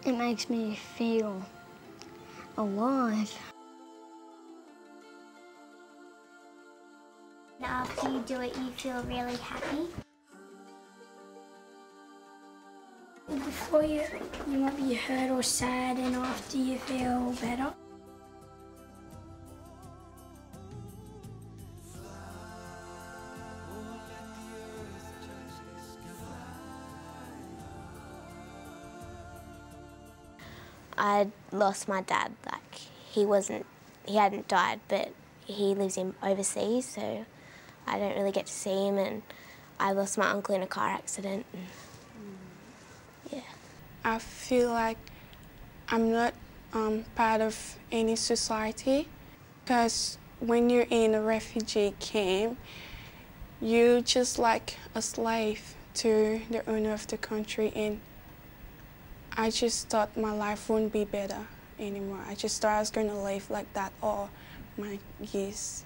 It makes me feel alive. After you do it, you feel really happy. Before you might be hurt or sad, and after you feel better. I lost my dad. Like, he hadn't died, but he lives overseas, so I don't really get to see him, and I lost my uncle in a car accident. And, yeah. I feel like I'm not part of any society, because when you're in a refugee camp, you're just like a slave to the owner of the country, and I just thought my life wouldn't be better anymore. I just thought I was going to live like that all my years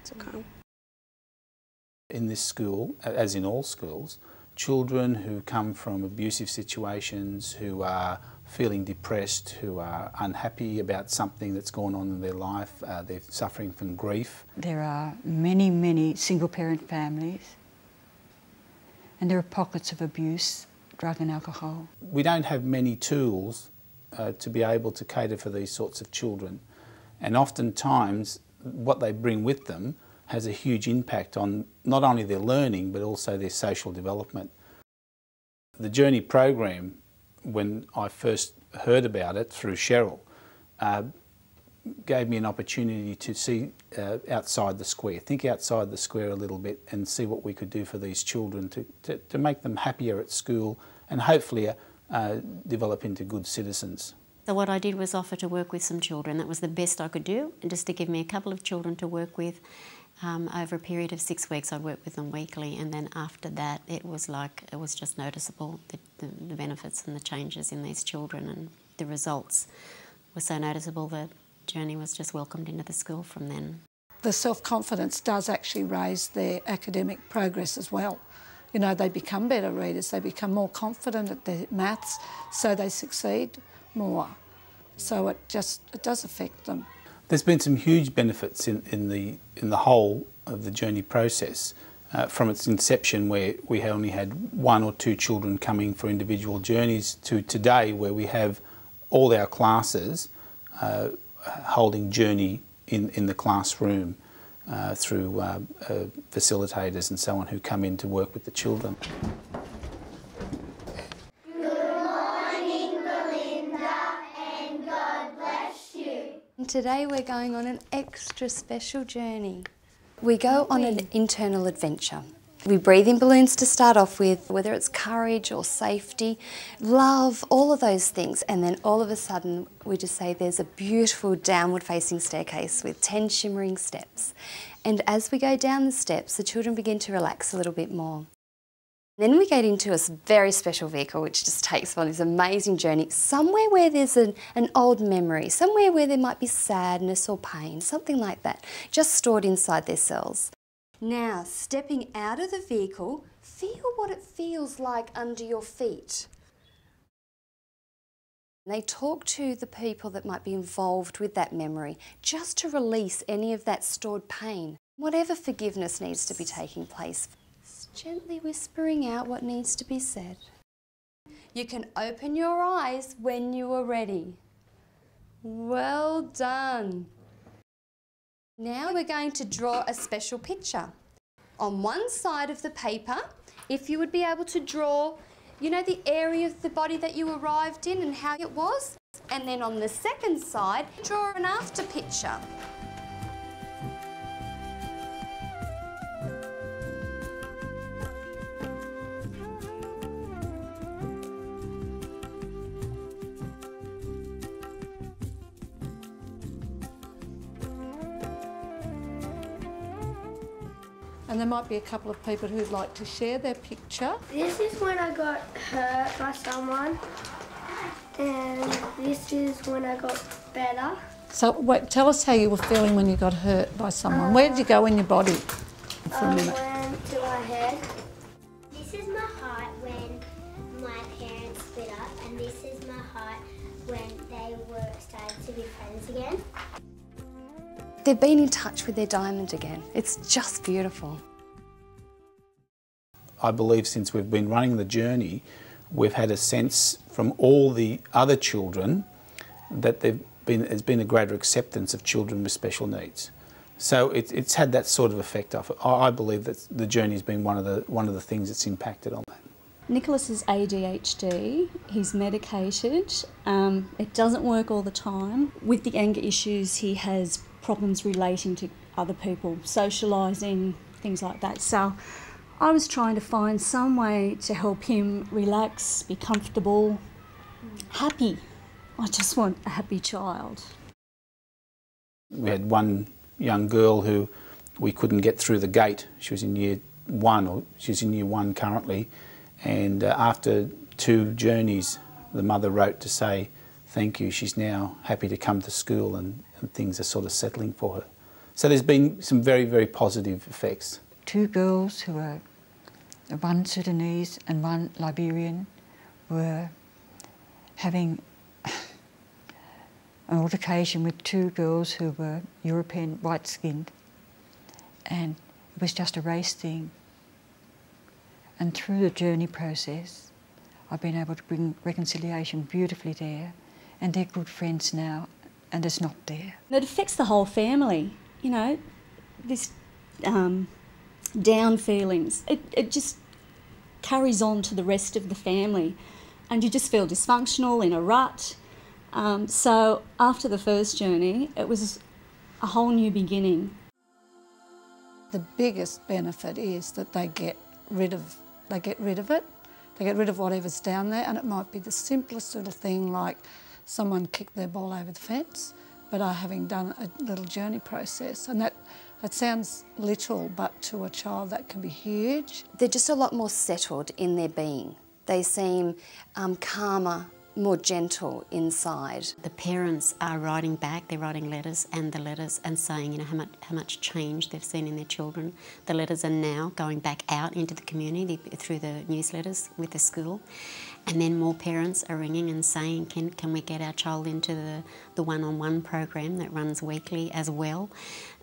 to come. In this school, as in all schools, children who come from abusive situations, who are feeling depressed, who are unhappy about something that's gone on in their life, they're suffering from grief. There are many, many single-parent families, and there are pockets of abuse, drug and alcohol. We don't have many tools to be able to cater for these sorts of children, and oftentimes what they bring with them has a huge impact on not only their learning but also their social development. The Journey program, when I first heard about it through CHERYL, gave me an opportunity to see outside the square, think outside the square a little bit and see what we could do for these children to make them happier at school and hopefully develop into good citizens. So what I did was offer to work with some children. That was the best I could do, and just to give me a couple of children to work with. Over a period of 6 weeks, I'd work with them weekly, and then after that it was just noticeable, the benefits and the changes in these children, and the results were so noticeable that Journey was just welcomed into the school from then. The self-confidence does actually raise their academic progress as well. You know, they become better readers, they become more confident at their maths, so they succeed more. So it does affect them. There's been some huge benefits in the whole of the Journey process. From its inception, where we only had 1 or 2 children coming for individual journeys, to today where we have all our classes holding Journey in the classroom through facilitators and so on who come in to work with the children. Today we're going on an extra special journey. We go on an internal adventure. We breathe in balloons to start off with, whether it's courage or safety, love, all of those things, and then all of a sudden we just say there's a beautiful downward facing staircase with 10 shimmering steps. And as we go down the steps, the children begin to relax a little bit more. Then we get into a very special vehicle which just takes us on this amazing journey, somewhere where there's an old memory, somewhere where there might be sadness or pain, something like that, just stored inside their cells. Now, stepping out of the vehicle, feel what it feels like under your feet. They talk to the people that might be involved with that memory, just to release any of that stored pain, whatever forgiveness needs to be taking place. Gently whispering out what needs to be said. You can open your eyes when you are ready. Well done. Now we're going to draw a special picture. On one side of the paper, if you would be able to draw, you know, the area of the body that you arrived in and how it was. And then on the second side, draw an after picture. And there might be a couple of people who'd like to share their picture. This is when I got hurt by someone, and this is when I got better. So wait, tell us how you were feeling when you got hurt by someone. Where did you go in your body for a minute? I went to my head. This is my heart when my parents split up, and And this is my heart when they were starting to be friends again. They've been in touch with their diamond again. It's just beautiful. I believe since we've been running the journey, we've had a sense from all the other children that there's been a greater acceptance of children with special needs. So it's had that sort of effect. I believe that the journey's been one of the things that's impacted on that. Nicholas is ADHD, he's medicated, it doesn't work all the time. With the anger issues he has problems relating to other people, socialising, things like that. So I was trying to find some way to help him relax, be comfortable, happy. I just want a happy child. We had one young girl who we couldn't get through the gate. She was in year 1, or she's in year 1 currently, and after 2 journeys the mother wrote to say thank you, she's now happy to come to school and things are sort of settling for her. So there's been some very, very positive effects. 2 girls who were, one Sudanese and one Liberian, were having an altercation with 2 girls who were European white-skinned, and it was just a race thing. And through the journey process, I've been able to bring reconciliation beautifully there, and they're good friends now, and it's not there. It affects the whole family, you know, this down feelings. It just carries on to the rest of the family, and you just feel dysfunctional, in a rut. So after the first journey, it was a whole new beginning. The biggest benefit is that they get rid of it. They get rid of whatever's down there, and it might be the simplest little thing like someone kicked their ball over the fence, but having done a little journey process, and that sounds little, but to a child that can be huge. They're just a lot more settled in their being. They seem calmer, more gentle inside. The parents are writing back, they're writing letters and saying, you know, how much change they've seen in their children. The letters are now going back out into the community through the newsletters with the school. And then more parents are ringing and saying, can we get our child into the one-on-one program that runs weekly as well?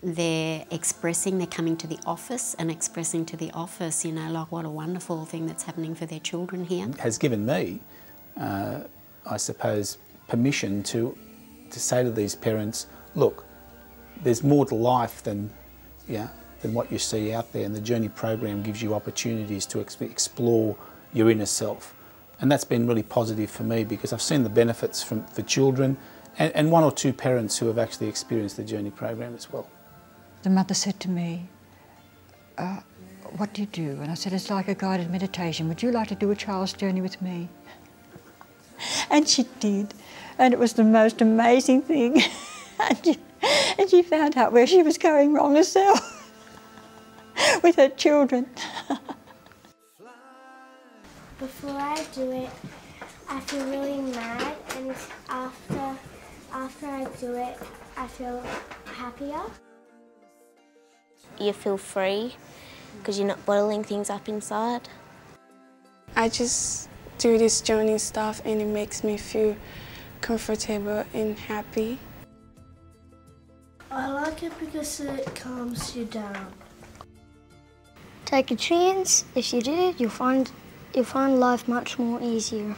They're expressing, they're coming to the office and expressing to the office, you know, like what a wonderful thing that's happening for their children here. It has given me, I suppose, permission to say to these parents, look, there's more to life than what you see out there, and the Journey program gives you opportunities to explore your inner self. And that's been really positive for me, because I've seen the benefits for children and 1 or 2 parents who have actually experienced the Journey program as well. The mother said to me, what do you do? And I said, it's like a guided meditation. Would you like to do a child's journey with me? And she did, and it was the most amazing thing. and she found out where she was going wrong herself with her children. Before I do it, I feel really mad, and after I do it, I feel happier. You feel free because you're not bottling things up inside. I just do this journey stuff and it makes me feel comfortable and happy. I like it because it calms you down. Take a chance. If you do, you'll find life much more easier.